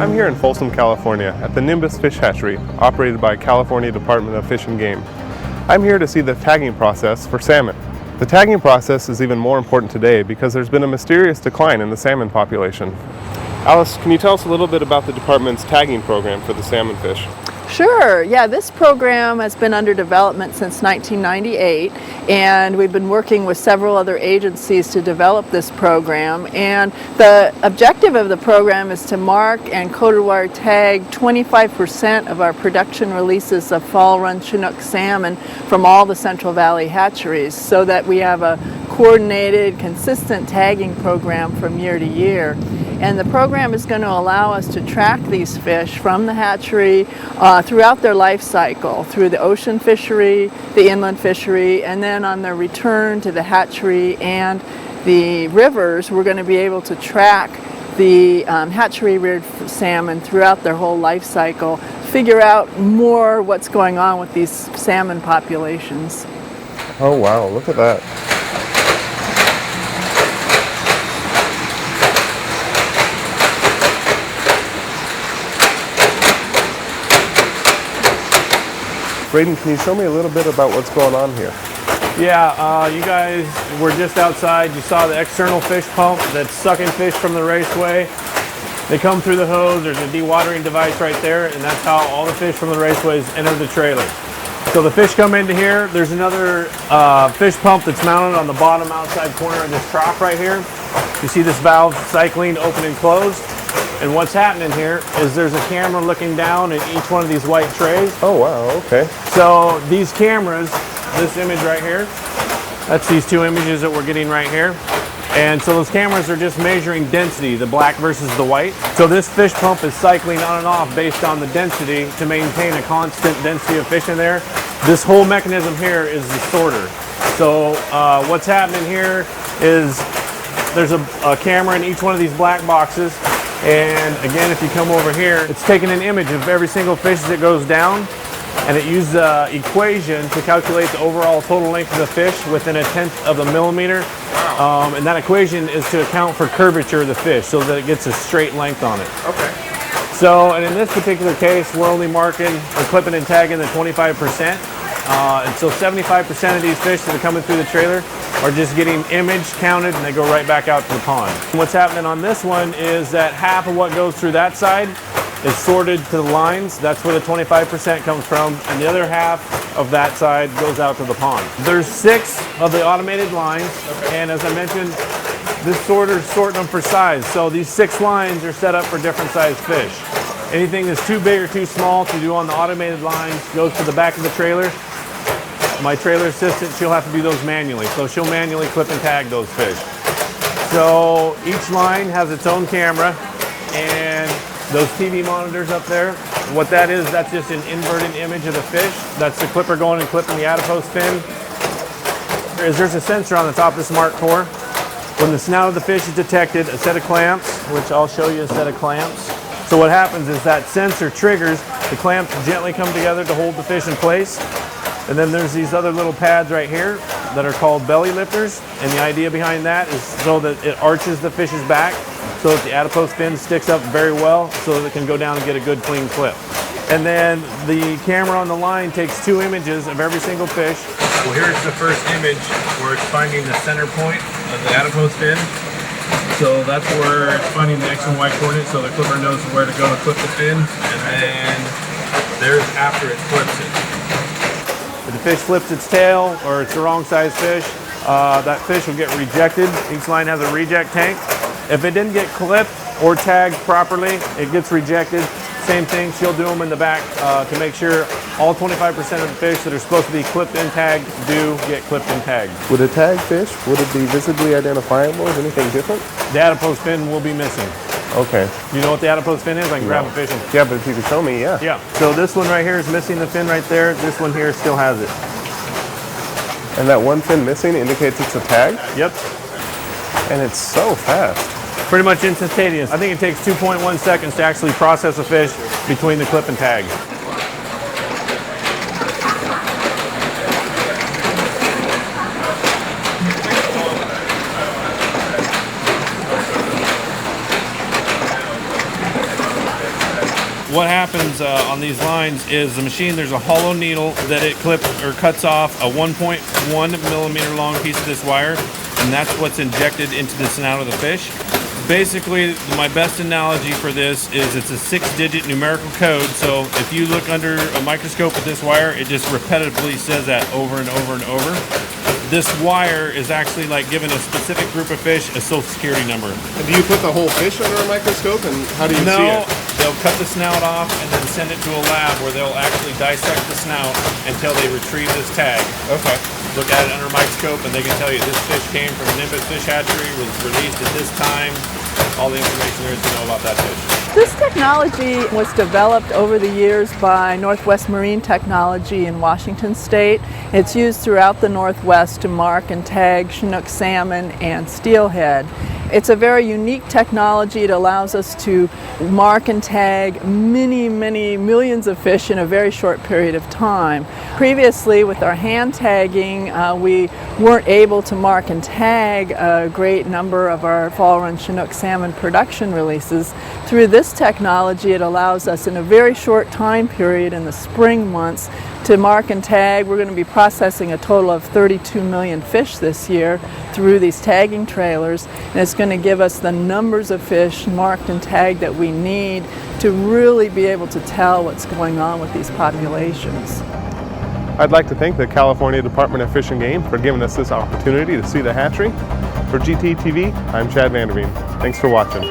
I'm here in Folsom, California at the Nimbus Fish Hatchery, operated by California Department of Fish and Game. I'm here to see the tagging process for salmon. The tagging process is even more important today because there's been a mysterious decline in the salmon population. Alice, can you tell us a little bit about the department's tagging program for the salmon fish? Sure. Yeah, this program has been under development since 1998, and we've been working with several other agencies to develop this program. And the objective of the program is to mark and coated wire tag 25% of our production releases of fall run Chinook salmon from all the Central Valley hatcheries, so that we have a coordinated, consistent tagging program from year to year. And the program is going to allow us to track these fish from the hatchery throughout their life cycle, through the ocean fishery, the inland fishery, and then on their return to the hatchery and the rivers, we're going to be able to track the hatchery reared salmon throughout their whole life cycle, figure out more what's going on with these salmon populations. Oh wow, look at that. Braden, can you show me a little bit about what's going on here? Yeah, you guys were just outside. You saw the external fish pump that's sucking fish from the raceway. They come through the hose. There's a dewatering device right there, and that's how all the fish from the raceways enter the trailer. So the fish come into here. There's another fish pump that's mounted on the bottom outside corner of this trough right here. You see this valve cycling open and closed. And what's happening here is there's a camera looking down in each one of these white trays. Oh wow, okay. So these cameras, this image right here, that's these two images that we're getting right here. And so those cameras are just measuring density, the black versus the white. So this fish pump is cycling on and off based on the density to maintain a constant density of fish in there. This whole mechanism here is the sorter. So what's happening here is there's a camera in each one of these black boxes. And again, if you come over here, it's taking an image of every single fish as it goes down, and it uses an equation to calculate the overall total length of the fish within 1/10 of a millimeter. Wow. And that equation is to account for curvature of the fish so that it gets a straight length on it. Okay. So, and in this particular case, we're only marking or clipping and tagging the 25%. And so 75% of these fish that are coming through the trailer are just getting imaged, counted, and they go right back out to the pond. And what's happening on this one is that half of what goes through that side is sorted to the lines. That's where the 25% comes from. And the other half of that side goes out to the pond. There's 6 of the automated lines. Okay. And as I mentioned, this sorter's sorting them for size. So these 6 lines are set up for different size fish. Anything that's too big or too small to do on the automated lines goes to the back of the trailer. My trailer assistant, she'll have to do those manually. So she'll manually clip and tag those fish. So each line has its own camera, and those TV monitors up there, what that is, that's just an inverted image of the fish. That's the clipper going and clipping the adipose fin. There's a sensor on the top of the Smart Core. When the snout of the fish is detected, a set of clamps, which I'll show you a set of clamps. So what happens is that sensor triggers, the clamps gently come together to hold the fish in place. And then there's these other little pads right here that are called belly lifters. And the idea behind that is so that it arches the fish's back so that the adipose fin sticks up very well so that it can go down and get a good clean clip. And then the camera on the line takes 2 images of every single fish. Well, here's the first image where it's finding the center point of the adipose fin. So that's where it's finding the X and Y coordinates so the clipper knows where to go to clip the fin. And then there's after it flips it. If the fish flips its tail or it's the wrong size fish, that fish will get rejected. Each line has a reject tank. If it didn't get clipped or tagged properly, it gets rejected. Same thing, she'll do them in the back to make sure all 25% of the fish that are supposed to be clipped and tagged do get clipped and tagged. Would a tag fish, would it be visibly identifiable? Is anything different? The adipose fin will be missing. Okay. You know what the adipose fin is? I can grab a fish. Yeah, but if you could show me, yeah. Yeah. So this one right here is missing the fin right there. This one here still has it. And that one fin missing indicates it's a tag? Yep. And it's so fast. Pretty much instantaneous. I think it takes 2.1 seconds to actually process a fish between the clip and tag. what happens on these lines is the machine, there's a hollow needle that it clips or cuts off a 1.1 millimeter long piece of this wire, and that's what's injected into the snout of the fish. Basically, my best analogy for this is it's a 6-digit numerical code, so if you look under a microscope at this wire, it just repetitively says that over and over and over. This wire is actually like giving a specific group of fish a social security number. And do you put the whole fish under a microscope, and how do you see it? No, they'll cut the snout off and then send it to a lab where they'll actually dissect the snout until they retrieve this tag. Okay. Look at it under a microscope and they can tell you this fish came from Nimbus Fish Hatchery, was released at this time, all the information there is to know about that fish. This technology was developed over the years by Northwest Marine Technology in Washington State. It's used throughout the Northwest to mark and tag Chinook salmon and steelhead. It's a very unique technology. It allows us to mark and tag many millions of fish in a very short period of time. Previously, with our hand tagging, we weren't able to mark and tag a great number of our fall run Chinook salmon production releases. Through this technology, it allows us in a very short time period in the spring months to mark and tag. We're going to be processing a total of 32 million fish this year through these tagging trailers, and it's going to give us the numbers of fish marked and tagged that we need to really be able to tell what's going on with these populations. I'd like to thank the California Department of Fish and Game for giving us this opportunity to see the hatchery. For GTTV, I'm Chad Vanderveen. Thanks for watching.